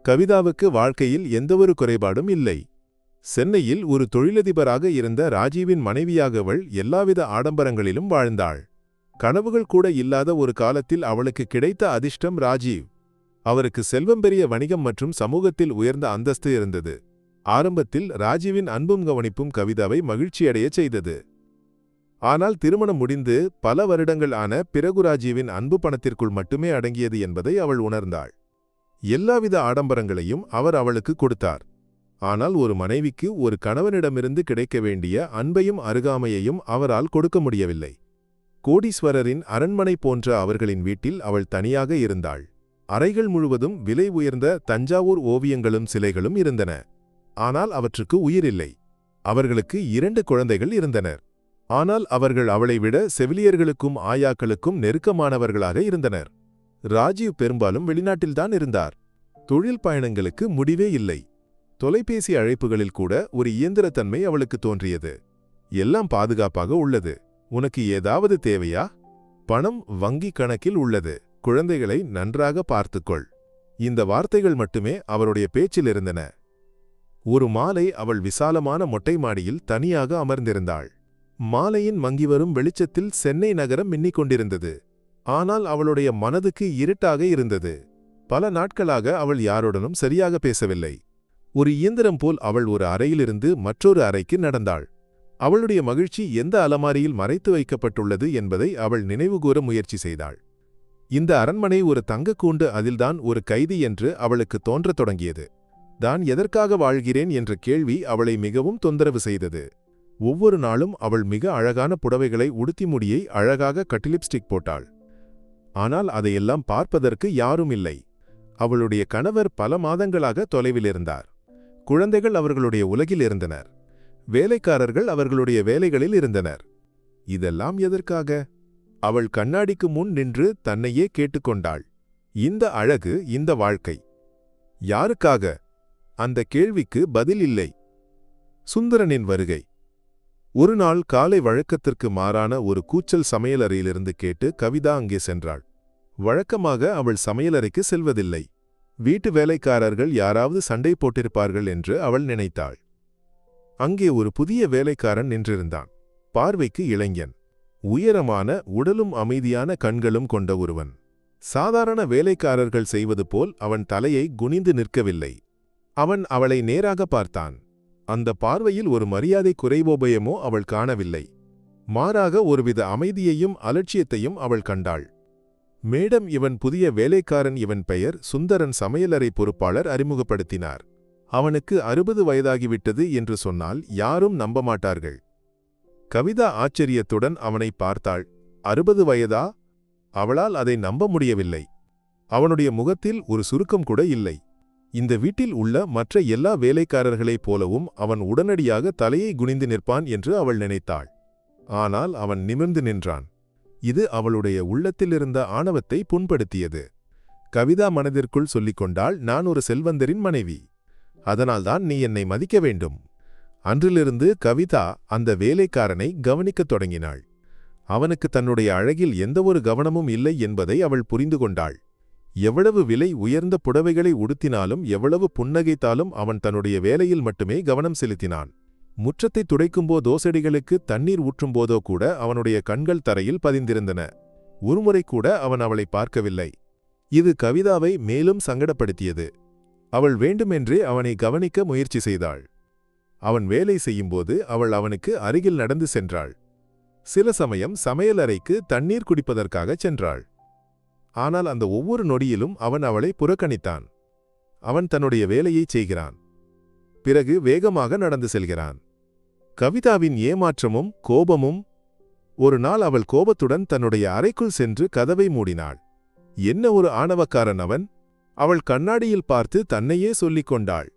கவிதாவுக்கு வாழ்க்கையில் எந்தவொரு குறைபாடும் இல்லை. சென்னையில் ஒரு தொழிலதிபராக இருந்த ராஜீவின் மனைவியாகவள் எல்லாவித ஆடம்பரங்களிலும் வாழ்ந்தாள். கனவுகள் கூட இல்லாத ஒரு காலத்தில் அவளுக்கு கிடைத்த அதிர்ஷ்டம் ராஜீவ். அவருக்கு செல்வம், பெரிய வணிகம் மற்றும் சமூகத்தில் உயர்ந்த அந்தஸ்து இருந்தது. ஆரம்பத்தில் ராஜீவின் அன்பும் கவனிப்பும் கவிதாவை மகிழ்ச்சியடையச் செய்தது. ஆனால் திருமணம் முடிந்து பல வருடங்கள் ஆன பிறகு ராஜீவின் அன்பு பணத்திற்குள் மட்டுமே அடங்கியது என்பதை அவள் உணர்ந்தாள். எல்லாவித ஆடம்பரங்களையும் அவர் அவளுக்கு கொடுத்தார். ஆனால் ஒரு மனைவிக்கு ஒரு கணவனிடமிருந்து கிடைக்க வேண்டிய அன்பையும் அருகாமையையும் அவரால் கொடுக்க முடியவில்லை. கோடீஸ்வரரின் அரண்மனை போன்ற அவர்களின் வீட்டில் அவள் தனியாக இருந்தாள். அறைகள் முழுவதும் விலை உயர்ந்த தஞ்சாவூர் ஓவியங்களும் சிலைகளும் இருந்தன. ஆனால் அவற்றுக்கு உயிரில்லை. அவர்களுக்கு 2 குழந்தைகள் இருந்தனர். ஆனால் அவர்கள் அவளை விட செவிலியர்களுக்கும் ஆயாக்களுக்கும் நெருக்கமானவர்களாக இருந்தனர். ராஜீவ் பெரும்பாலும் வெளிநாட்டில்தான் இருந்தார். தொழில் பயணங்களுக்கு முடிவே இல்லை. தொலைபேசி அழைப்புகளில் கூட ஒரு இயந்திரத்தன்மை அவளுக்கு தோன்றியது. எல்லாம் பாதுகாப்பாக உள்ளது. உனக்கு ஏதாவது தேவையா? பணம் வங்கி கணக்கில் உள்ளது. குழந்தைகளை நன்றாக பார்த்துக்கொள். இந்த வார்த்தைகள் மட்டுமே அவருடைய பேச்சில் இருந்தன. ஒரு மாலை அவள் விசாலமான மொட்டை மாடியில் தனியாக அமர்ந்திருந்தாள். மாலையின் மங்கிவரும் வெளிச்சத்தில் சென்னை நகரம் மின்னிக் கொண்டிருந்தது. ஆனால் அவளுடைய மனதுக்கு இருட்டாக இருந்தது. பல நாட்களாக அவள் யாருடனும் சரியாக பேசவில்லை. ஒரு இயந்திரம் போல் அவள் ஒரு அறையிலிருந்து மற்றொரு அறைக்கு நடந்தாள். அவளுடைய மகிழ்ச்சி எந்த அலமாரியில் மறைத்து வைக்கப்பட்டுள்ளது என்பதை அவள் நினைவுகூர முயற்சி செய்தாள். இந்த அரண்மனை ஒரு தங்கக்கூண்டு, அதில்தான் ஒரு கைதி என்று அவளுக்கு தோன்றத் தொடங்கியது. தான் எதற்காக வாழ்கிறேன் என்ற கேள்வி அவளை மிகவும் தொந்தரவு செய்தது. ஒவ்வொரு நாளும் அவள் மிக அழகான புடவைகளை உடுத்தி முடியை அழகாக கட்டிலிப்ஸ்டிக் போட்டாள். ஆனால் அதையெல்லாம் பார்ப்பதற்கு யாரும் இல்லை. அவளுடைய கணவர் பல மாதங்களாக தொலைவில் இருந்தார். குழந்தைகள் அவர்களுடைய உலகில் இருந்தனர். வேலைக்காரர்கள் அவர்களுடைய வேலைகளில் இருந்தனர். இதெல்லாம் எதற்காக? அவள் கண்ணாடிக்கு முன் நின்று தன்னையே கேட்டுக்கொண்டாள். இந்த அழகு, இந்த வாழ்க்கை யாருக்காக? அந்த கேள்விக்கு பதில் இல்லை. சுந்தரனின் வருகை. ஒரு நாள் காலை வழக்கத்திற்கு மாறான ஒரு கூச்சல் சமையலறையிலிருந்து கேட்டு கவிதா அங்கே சென்றாள். வழக்கமாக அவள் சமையலறைக்கு செல்வதில்லை. வீட்டு வேலைக்காரர்கள் யாராவது சண்டை போட்டிருப்பார்கள் என்று அவள் நினைத்தாள். அங்கே ஒரு புதிய வேலைக்காரன் நின்றிருந்தான். பார்வைக்கு இளைஞன். உயரமான உடலும் அமைதியான கண்களும் கொண்ட ஒருவன். சாதாரண வேலைக்காரர்கள் செய்வது போல் அவன் தலையை குனிந்து நிற்கவில்லை. அவன் அவளை நேராக பார்த்தான். அந்த பார்வையில் ஒரு மரியாதை குறைவோபயமோ அவள் காணவில்லை. மாறாக ஒருவித அமைதியையும் அலட்சியத்தையும் அவள் கண்டாள். மேடம், இவன் புதிய வேலைக்காரன். இவன் பெயர் சுந்தரன். சமையலறை பொறுப்பாளர் அறிமுகப்படுத்தினார். அவனுக்கு 60 வயதாகிவிட்டது என்று சொன்னால் யாரும் நம்ப மாட்டார்கள். கவிதா ஆச்சரியத்துடன் அவனை பார்த்தாள். 60 வயதா? அவளால் அதை நம்ப முடியவில்லை. அவனுடைய முகத்தில் ஒரு சுருக்கம் கூட இல்லை. இந்த வீட்டில் உள்ள மற்ற எல்லா வேலைக்காரர்களைப் போலவும் அவன் உடனடியாக தலையை குனிந்து நிற்பான் என்று அவள் நினைத்தாள். ஆனால் அவன் நிமிர்ந்து நின்றான். இது அவளுடைய உள்ளத்திலிருந்த ஆணவத்தை புண்படுத்தியது. கவிதா மனதிற்குள் சொல்லிக்கொண்டாள், நான் ஒரு செல்வந்தரின் மனைவி. அதனால்தான் நீ என்னை மதிக்க வேண்டும். அன்றிலிருந்து கவிதா அந்த வேலைக்காரனை கவனிக்கத் தொடங்கினாள். அவனுக்கு தன்னுடைய அழகில் எந்தவொரு கவனமும் இல்லை என்பதை அவள் புரிந்து கொண்டாள். எவ்வளவு விலை உயர்ந்த புடவைகளை உடுத்தினாலும், எவ்வளவு புன்னகைத்தாலும் அவன் தன்னுடைய வேலையில் மட்டுமே கவனம் செலுத்தினான். முற்றத்தை துடைக்கும்போதோ செடிகளுக்கு தண்ணீர் ஊற்றும்போதோ கூட அவனுடைய கண்கள் தரையில் பதிந்திருந்தன. ஒருமுறை கூட அவன் அவளை பார்க்கவில்லை. இது கவிதாவை மேலும் சங்கடப்படுத்தியது. அவள் வேண்டுமென்றே அவனை கவனிக்க முயற்சி செய்தாள். அவன் வேலை செய்யும்போது அவள் அவனுக்கு அருகில் நடந்து சென்றாள். சில சமயம் சமையலறைக்கு தண்ணீர் குடிப்பதற்காகச் சென்றாள். ஆனால் அந்த ஒவ்வொரு நொடியிலும் அவன் அவளை புறக்கணித்தான். அவன் தன்னுடைய வேலையைச் செய்கிறான். பிறகு வேகமாக நடந்து செல்கிறான். கவிதாவின் ஏமாற்றமும் கோபமும். ஒரு நாள் அவள் கோபத்துடன் தன்னுடைய அறைக்குள் சென்று கதவை மூடினாள். என்ன ஒரு ஆணவக்காரன் அவன்! அவள் கண்ணாடியில் பார்த்து தன்னையே சொல்லிக் கொண்டாள்.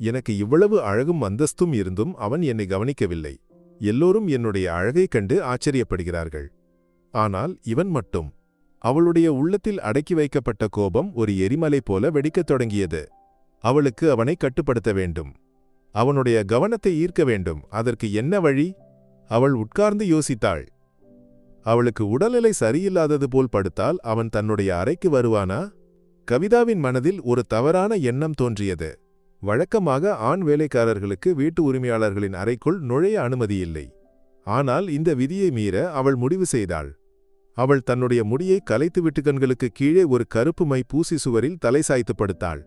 எனக்கு இவ்வளவு அழகும் அந்தஸ்தும் இருந்தும் அவன் என்னை கவனிக்கவில்லை. எல்லோரும் என்னுடைய அழகைக் கண்டு ஆச்சரியப்படுகிறார்கள். ஆனால் இவன் மட்டும். அவளுடைய உள்ளத்தில் அடக்கி வைக்கப்பட்ட கோபம் ஒரு எரிமலை போல வெடிக்கத் தொடங்கியது. அவளுக்கு அவனை கட்டுப்படுத்த வேண்டும். அவனுடைய கவனத்தை ஈர்க்க வேண்டும். அதற்கு என்ன வழி? அவள் உட்கார்ந்து யோசித்தாள். அவளுக்கு உடல்நிலை சரியில்லாதது போல் படுத்தால் அவன் தன்னுடைய அறைக்கு வருவானா? கவிதாவின் மனதில் ஒரு தவறான எண்ணம் தோன்றியது. வழக்கமாக ஆண் வேலைக்காரர்களுக்கு வீட்டு உரிமையாளர்களின் அறைக்குள் நுழைய அனுமதியில்லை. ஆனால் இந்த விதியை மீற அவள் முடிவு செய்தாள். அவள் தன்னுடைய முடியை கலைத்துவிட்டு கண்களுக்கு கீழே ஒரு கருப்பு மை பூசி சுவரில் தலை சாய்த்து படுத்தாள்.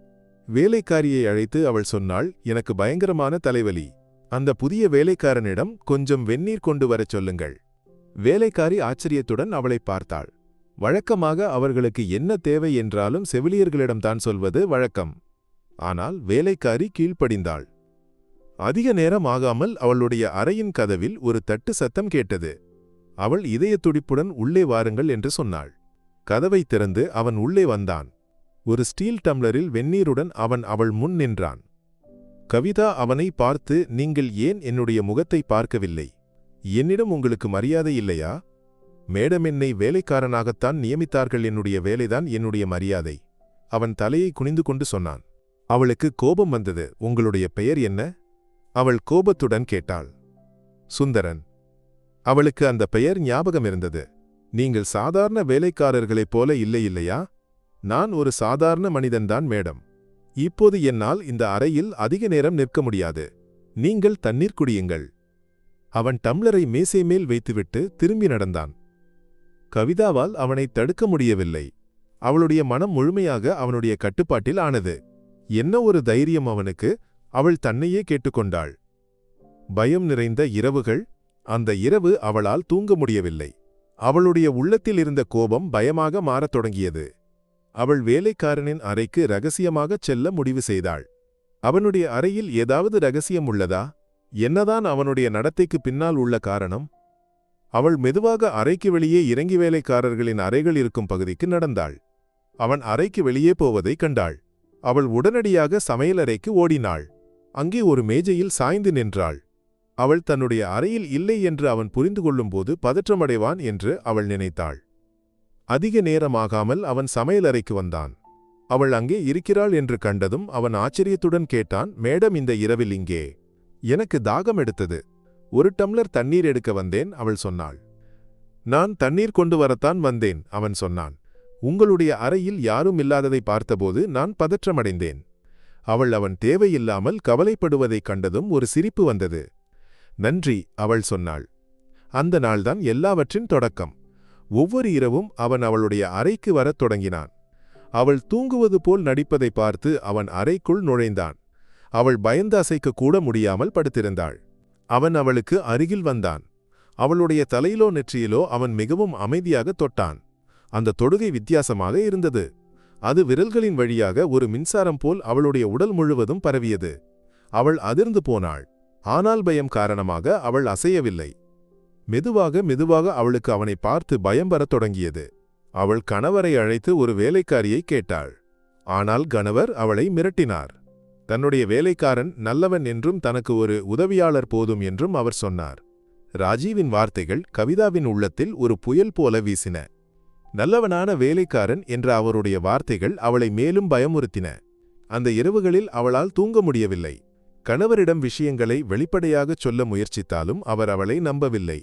வேலைக்காரியை அழைத்து அவள் சொன்னாள், எனக்கு பயங்கரமான தலைவலி. அந்த புதிய வேலைக்காரனிடம் கொஞ்சம் வெந்நீர் கொண்டு வரச் சொல்லுங்கள். வேலைக்காரி ஆச்சரியத்துடன் அவளை பார்த்தாள். வழக்கமாக அவர்களுக்கு என்ன தேவை என்றாலும் செவிலியர்களிடம்தான் சொல்வது வழக்கம். ஆனால் வேலைக்காரி கீழ்ப்படிந்தாள். அதிக நேரம் ஆகாமல் அவளுடைய அறையின் கதவில் ஒரு தட்டு சத்தம் கேட்டது. அவள் இதயத் துடிப்புடன் உள்ளே வாருங்கள் என்று சொன்னாள். கதவை திறந்து அவன் உள்ளே வந்தான். ஒரு ஸ்டீல் டம்ளரில் வெந்நீருடன் அவன் அவள் முன் நின்றான். கவிதா அவனை பார்த்து, நீங்கள் ஏன் என்னுடைய முகத்தை பார்க்கவில்லை? என்னிடம் உங்களுக்கு மரியாதை இல்லையா? மேடம் என்னை வேலைக்காரனாகத்தான் நியமித்தார்கள். என்னுடைய வேலைதான் என்னுடைய மரியாதை. அவன் தலையை குனிந்து கொண்டு சொன்னான். அவளுக்கு கோபம் வந்தது. உங்களுடைய பெயர் என்ன? அவள் கோபத்துடன் கேட்டாள். சுந்தரன். அவளுக்கு அந்த பெயர் ஞாபகம் இருந்தது. நீங்கள் சாதாரண வேலைக்காரர்களைப் போல இல்லை இல்லையா? நான் ஒரு சாதாரண மனிதன்தான் மேடம். இப்போது என்னால் இந்த அறையில் அதிக நேரம் நிற்க முடியாது. நீங்கள் தண்ணீர் குடியுங்கள். அவன் டம்ளரை மேசை மேல் வைத்துவிட்டு திரும்பி நடந்தான். கவிதாவால் அவனை தடுக்க முடியவில்லை. அவளுடைய மனம் முழுமையாக அவனுடைய கட்டுப்பாட்டில் ஆனது. என்ன ஒரு தைரியம் அவனுக்கு! அவள் தன்னையே கேட்டுக்கொண்டாள். பயம் நிறைந்த இரவுகள். அந்த இரவு அவளால் தூங்க முடியவில்லை. அவளுடைய உள்ளத்தில் இருந்த கோபம் பயமாக மாறத் தொடங்கியது. அவள் வேலைக்காரனின் அறைக்கு ரகசியமாகச் செல்ல முடிவு செய்தாள். அவனுடைய அறையில் ஏதாவது ரகசியம் உள்ளதா? என்னதான் அவனுடைய நடத்தைக்கு பின்னால் உள்ள காரணம்? அவள் மெதுவாக அறைக்கு வெளியே இறங்கி வேலைக்காரர்களின் அறைகள் இருக்கும் பகுதிக்கு நடந்தாள். அவன் அறைக்கு வெளியே போவதைக் கண்டாள். அவள் உடனடியாக சமையலறைக்கு ஓடினாள். அங்கே ஒரு மேஜையில் சாய்ந்து நின்றாள். அவள் தன்னுடைய அறையில் இல்லை என்று அவன் புரிந்து கொள்ளும்போது பதற்றமடைவான் என்று அவள் நினைத்தாள். அதிக நேரமாகாமல் அவன் சமையலறைக்கு வந்தான். அவள் அங்கே இருக்கிறாள் என்று கண்டதும் அவன் ஆச்சரியத்துடன் கேட்டான், மேடம் இந்த இரவில் இங்கே? எனக்கு தாகம் எடுத்தது. ஒரு டம்ளர் தண்ணீர் எடுக்க வந்தேன், அவள் சொன்னாள். நான் தண்ணீர் கொண்டு வரத்தான் வந்தேன், அவன் சொன்னான். உங்களுடைய அறையில் யாரும் இல்லாததை பார்த்தபோது நான் பதற்றமடைந்தேன். அவன் தேவையில்லாமல் கவலைப்படுவதைக் கண்டதும் ஒரு சிரிப்பு வந்தது. நன்றி, அவள் சொன்னாள். அந்த நாள்தான் எல்லாவற்றின் தொடக்கம். ஒவ்வொரு இரவும் அவன் அவளுடைய அறைக்கு வரத் தொடங்கினான். அவள் தூங்குவது போல் நடிப்பதை பார்த்து அவன் அறைக்குள் நுழைந்தான். அவள் பயந்து அசைக்க கூட முடியாமல் படுத்திருந்தாள். அவன் அவளுக்கு அருகில் வந்தான். அவளுடைய தலையிலோ நெற்றியிலோ அவன் மிகவும் அமைதியாக தொட்டான். அந்த தொடுகை வித்தியாசமாக இருந்தது. அது விரல்களின் வழியாக ஒரு மின்சாரம் போல் அவளுடைய உடல் முழுவதும் பரவியது. அவள் அதிர்ந்து போனாள். ஆனால் பயம் காரணமாக அவள் அசையவில்லை. மெதுவாக மெதுவாக அவளுக்கு அவனை பார்த்து பயம் வரத் தொடங்கியது. அவள் கணவரை அழைத்து ஒரு வேலைக்காரியை கேட்டாள். ஆனால் கணவர் அவளை மிரட்டினார். தன்னுடைய வேலைக்காரன் நல்லவன் என்றும் தனக்கு ஒரு உதவியாளர் போதும் என்றும் அவர் சொன்னார். ராஜீவின் வார்த்தைகள் கவிதாவின் உள்ளத்தில் ஒரு புயல் போல வீசின. நல்லவனான வேலைக்காரன் என்ற அவருடைய வார்த்தைகள் அவளை மேலும் பயமுறுத்தின. அந்த இரவுகளில் அவளால் தூங்க முடியவில்லை. கணவரிடம் விஷயங்களை வெளிப்படையாகச் சொல்ல முயற்சித்தாலும் அவர் அவளை நம்பவில்லை.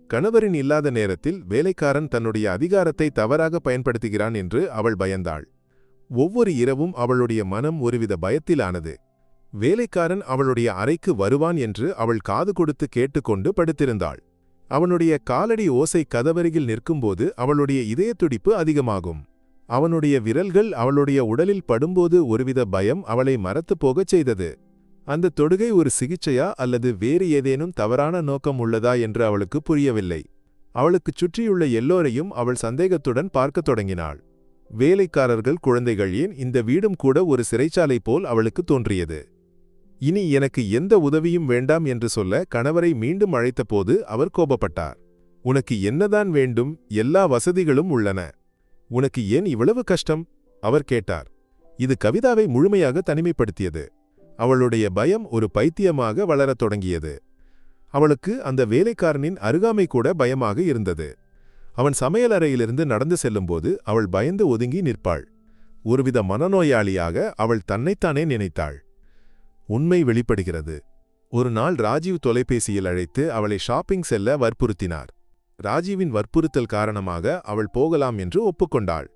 கணவரின் இல்லாத நேரத்தில் வேலைக்காரன் தன்னுடைய அதிகாரத்தை தவறாக பயன்படுத்துகிறான் என்று அவள் பயந்தாள். ஒவ்வொரு இரவும் அவளுடைய மனம் ஒருவித பயத்திலானது. வேலைக்காரன் அவளுடைய அறைக்கு வருவான் என்று அவள் காது கொடுத்து கேட்டுக்கொண்டு படுத்திருந்தாள். அவனுடைய காலடி ஓசை கதவருகில் நிற்கும்போது அவளுடைய இதயத்துடிப்பு அதிகமாகும். அவனுடைய விரல்கள் அவளுடைய உடலில் படும்போது ஒருவித பயம் அவளை மறத்துப் போகச் செய்தது. அந்த தொடுகை ஒரு சிகிச்சையா அல்லது வேறு ஏதேனும் தவறான நோக்கம் உள்ளதா என்று அவளுக்கு புரியவில்லை. அவளுக்குச் சுற்றியுள்ள எல்லோரையும் அவள் சந்தேகத்துடன் பார்க்கத் தொடங்கினாள். வேலைக்காரர்கள், குழந்தைகள், ஏன் இந்த வீடும் கூட ஒரு சிறைச்சாலை போல் அவளுக்கு தோன்றியது. இனி எனக்கு எந்த உதவியும் வேண்டாம் என்று சொல்ல கணவரை மீண்டும் அழைத்தபோது அவர் கோபப்பட்டார். உனக்கு என்னதான் வேண்டும்? எல்லா வசதிகளும் உள்ளன. உனக்கு ஏன் இவ்வளவு கஷ்டம்? அவர் கேட்டார். இது கவிதாவை முழுமையாக தனிமைப்படுத்தியது. அவளுடைய பயம் ஒரு பைத்தியமாக வளரத் தொடங்கியது. அவளுக்கு அந்த வேலைக்காரனின் அருகாமை கூட பயமாக இருந்தது. அவன் சமையலறையிலிருந்து நடந்து செல்லும்போது அவள் பயந்து ஒதுங்கி நிற்பாள். ஒருவித மனநோயாளியாக அவள் தன்னைத்தானே நினைத்தாள். உண்மை வெளிப்படுகிறது. ஒரு நாள் ராஜீவ் தொலைபேசியில் அழைத்து அவளை ஷாப்பிங் செல்ல வற்புறுத்தினார். ராஜீவின் வற்புறுத்தல் காரணமாக அவள் போகலாம் என்று ஒப்புக்கொண்டாள்.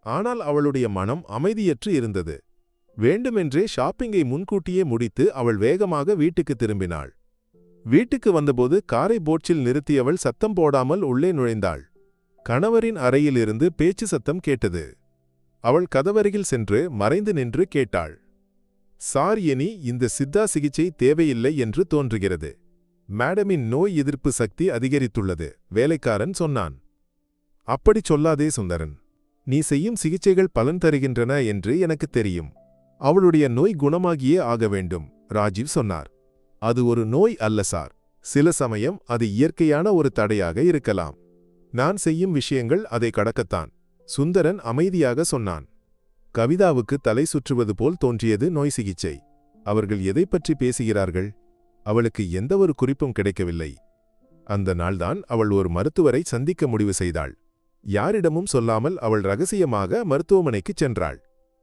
ஆனால் அவளுடைய மனம் அமைதியற்று இருந்தது. வேண்டுமென்றே ஷாப்பிங்கை முன்கூட்டியே முடித்து அவள் வேகமாக வீட்டுக்கு திரும்பினாள். வீட்டுக்கு வந்தபோது காரை போட்சில் நிறுத்தியவள் சத்தம் போடாமல் உள்ளே நுழைந்தாள். கணவரின் அறையிலிருந்து பேச்சு சத்தம் கேட்டது. அவள் கதவருகில் சென்று மறைந்து நின்று கேட்டாள். சார், இனி இந்த சித்தா சிகிச்சை தேவையில்லை என்று தோன்றுகிறது. மேடமின் நோய் எதிர்ப்பு சக்தி அதிகரித்துள்ளது, வேலைக்காரன் சொன்னான். அப்படிச் சொல்லாதே சுந்தரன். நீ செய்யும் சிகிச்சைகள் பலன் தருகின்றன என்று எனக்கு தெரியும். அவளுடைய நோய் குணமாகியே ஆக வேண்டும், ராஜீவ் சொன்னார். அது ஒரு நோய் அல்ல சார். சில சமயம் அது இயற்கையான ஒரு தடையாக இருக்கலாம். நான் செய்யும் விஷயங்கள் அதை கடக்கத்தான், சுந்தரன் அமைதியாக சொன்னான். கவிதாவுக்கு தலை சுற்றுவது போல் தோன்றியது நோய் சிகிச்சை. அவர்கள் எதை பற்றி பேசுகிறார்கள்? அவளுக்கு எந்த ஒரு குறிப்பும் கிடைக்கவில்லை. அந்த நாள்தான் அவள் ஒரு மருத்துவரை சந்திக்க முடிவு செய்தாள். யாரிடமும் சொல்லாமல் அவள் ரகசியமாக மருத்துவமனைக்குச் சென்றாள்.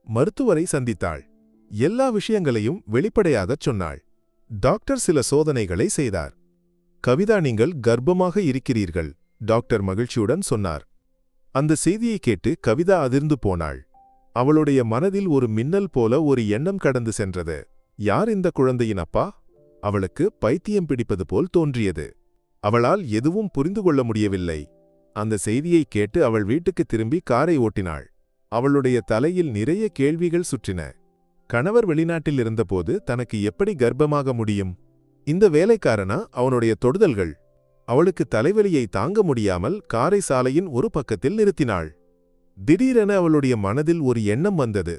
மருத்துவரை சந்தித்தாள். எல்லா விஷயங்களையும் வெளிப்படையாகச் சொன்னாள். டாக்டர் சில சோதனைகளை செய்தார். கவிதா, நீங்கள் கர்ப்பமாக இருக்கிறீர்கள், டாக்டர் மகிழ்ச்சியுடன் சொன்னார். அந்த செய்தியை கேட்டு கவிதா அதிர்ந்து போனாள். அவளுடைய மனதில் ஒரு மின்னல் போல ஒரு எண்ணம் கடந்து சென்றது. யார் இந்த குழந்தையின் அப்பா? அவளுக்கு பைத்தியம் பிடிப்பது போல் தோன்றியது. அவளால் எதுவும் புரிந்து கொள்ள முடியவில்லை. அந்த செய்தியை கேட்டு அவள் வீட்டுக்கு திரும்பி காரை ஓட்டினாள். அவளுடைய தலையில் நிறைய கேள்விகள் சுற்றின. கணவர் வெளிநாட்டில் இருந்தபோது தனக்கு எப்படி கர்ப்பமாக முடியும்? இந்த வேலைக்காரனா அவனுடைய தொடுதல்கள்? அவளுக்கு தலைவலியை தாங்க முடியாமல் காரை சாலையின் ஒரு பக்கத்தில் நிறுத்தினாள். திடீரென அவளுடைய மனதில் ஒரு எண்ணம் வந்தது.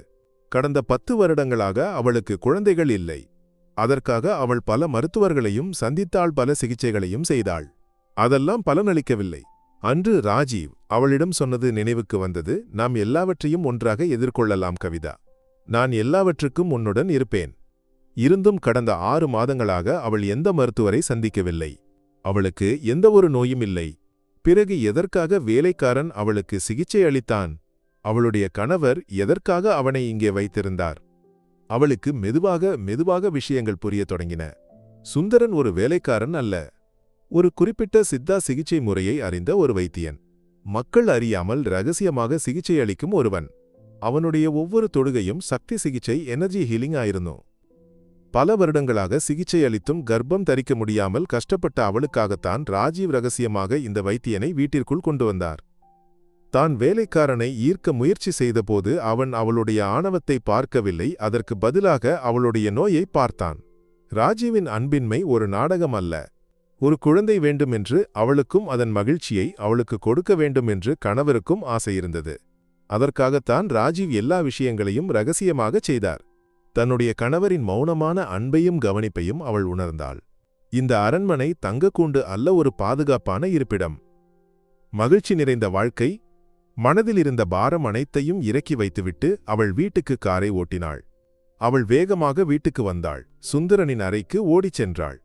கடந்த 10 வருடங்களாக அவளுக்கு குழந்தைகள் இல்லை. அதற்காக அவள் பல மருத்துவர்களையும் சந்தித்தாள், பல சிகிச்சைகளையும் செய்தாள். அதெல்லாம் பலனளிக்கவில்லை. அன்று ராஜீவ் அவளிடம் சொன்னது நினைவுக்கு வந்தது. நாம் எல்லாவற்றையும் ஒன்றாக எதிர்கொள்ளலாம் கவிதா. நான் எல்லாவற்றுக்கும் உன்னுடன் இருப்பேன். இருந்தும் கடந்த 6 மாதங்களாக அவள் எந்த மருத்துவரை சந்திக்கவில்லை. அவளுக்கு எந்த ஒரு நோயும் இல்லை. பிறகு எதற்காக வேலைக்காரன் அவளுக்கு சிகிச்சை அளித்தான்? அவளுடைய கணவர் எதற்காக அவனை இங்கே வைத்திருந்தார்? அவளுக்கு மெதுவாக விஷயங்கள் புரியத் தொடங்கின. சுந்தரன் ஒரு வேலைக்காரன் அல்ல, ஒரு குறிப்பிட்ட சித்தா சிகிச்சை முறையை அறிந்த ஒரு வைத்தியன். மக்கள் அறியாமல் ரகசியமாக சிகிச்சை அளிக்கும் ஒருவன். அவனுடைய ஒவ்வொரு தொடுகையும் சக்தி சிகிச்சை, எனர்ஜி ஹீலிங் ஆയിരുന്നു. பல வருடங்களாக சிகிச்சை அளித்தும் கர்ப்பம் தரிக்க முடியாமல் கஷ்டப்பட்ட அவளுக்காகத்தான் ராஜீவ் ரகசியமாக இந்த வைத்தியனை வீட்டிற்குள் கொண்டு வந்தார். தான் வேலைக்காரனை ஈர்க்க முயற்சி செய்தபோது அவன் அவளுடைய ஆணவத்தை பார்க்கவில்லை, அதற்கு பதிலாக அவளுடைய நோயை பார்த்தான். ராஜீவின் அன்பின்மை ஒரு நாடகம் அல்ல. ஒரு குழந்தை வேண்டுமென்று அவளுக்கும் அதன் மகிழ்ச்சியை அவளுக்கு கொடுக்க வேண்டுமென்று கணவருக்கும் ஆசையிருந்தது. அதற்காகத்தான் ராஜீவ் எல்லா விஷயங்களையும் ரகசியமாகச் செய்தார். தன்னுடைய கணவரின் மௌனமான அன்பையும் கவனிப்பையும் அவள் உணர்ந்தாள். இந்த அரண்மனை தங்கக்கூண்டு அல்ல, ஒரு பாதுகாப்பான இருப்பிடம். மகிழ்ச்சி நிறைந்த வாழ்க்கை. மனதில் இருந்த பாரம் அனைத்தையும் இறக்கி வைத்துவிட்டு அவள் வீட்டுக்கு காரை ஓட்டினாள். அவள் வேகமாக வீட்டுக்கு வந்தாள். சுந்தரனின் அறைக்கு ஓடிச் சென்றாள்.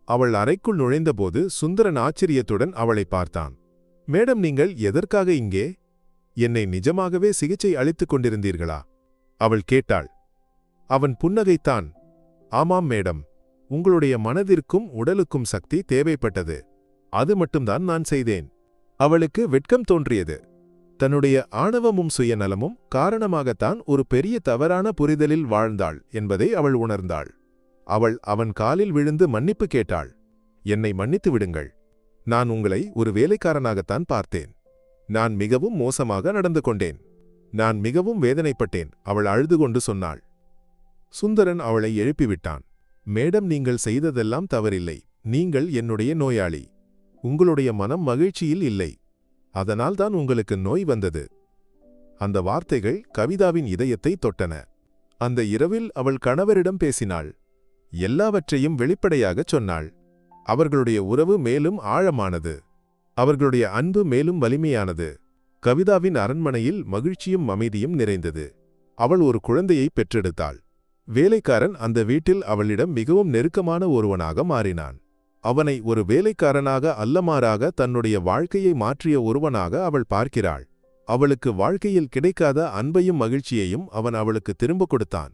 அவள் அறைக்குள் நுழைந்தபோது சுந்தரன் ஆச்சரியத்துடன் அவளை பார்த்தான். மேடம், நீங்கள் எதற்காக இங்கே? என்னை நிஜமாகவே சிகிச்சை அளித்துக் கொண்டிருந்தீர்களா? அவள் கேட்டாள். அவன் புன்னகைத்தான். ஆமாம் மேடம், உங்களுடைய மனதிற்கும் உடலுக்கும் சக்தி தேவைப்பட்டது. அது மட்டும்தான் நான் செய்தேன். அவளுக்கு வெட்கம் தோன்றியது. தன்னுடைய ஆணவமும் சுயநலமும் காரணமாகத்தான் ஒரு பெரிய தவறான புரிதலில் வாழ்ந்தாள் என்பதை அவள் உணர்ந்தாள். அவன் காலில் விழுந்து மன்னிப்பு கேட்டாள். என்னை மன்னித்து விடுங்கள். நான் உங்களை ஒரு வேலைக்காரனாகத்தான் பார்த்தேன். நான் மிகவும் மோசமாக நடந்து கொண்டேன். நான் மிகவும் வேதனைப்பட்டேன், அவள் அழுது கொண்டு சொன்னாள். சுந்தரன் அவளை எழுப்பிவிட்டான். மேடம், நீங்கள் செய்ததெல்லாம் தவறில்லை. நீங்கள் என்னுடைய நோயாளி. உங்களுடைய மனம் மகிழ்ச்சியில் இல்லை. அதனால்தான் உங்களுக்கு நோய் வந்தது. அந்த வார்த்தைகள் கவிதாவின் இதயத்தை தொட்டன. அந்த இரவில் அவள் கணவரிடம் பேசினாள். எல்லாவற்றையும் வெளிப்படையாகச் சொன்னாள். அவர்களுடைய உறவு மேலும் ஆழமானது. அவர்களுடைய அன்பு மேலும் வலிமையானது. கவிதாவின் அரண்மனையில் மகிழ்ச்சியும் அமைதியும் நிறைந்தது. அவள் ஒரு குழந்தையை பெற்றெடுத்தாள். வேலைக்காரன் அந்த வீட்டில் அவளிடம் மிகவும் நெருக்கமான ஒருவனாக மாறினான். அவனை ஒரு வேலைக்காரனாக அல்ல, மாறாக தன்னுடைய வாழ்க்கையை மாற்றிய ஒருவனாக அவள் பார்க்கிறாள். அவளுக்கு வாழ்க்கையில் கிடைக்காத அன்பையும் மகிழ்ச்சியையும் அவன் அவளுக்கு திரும்ப கொடுத்தான்.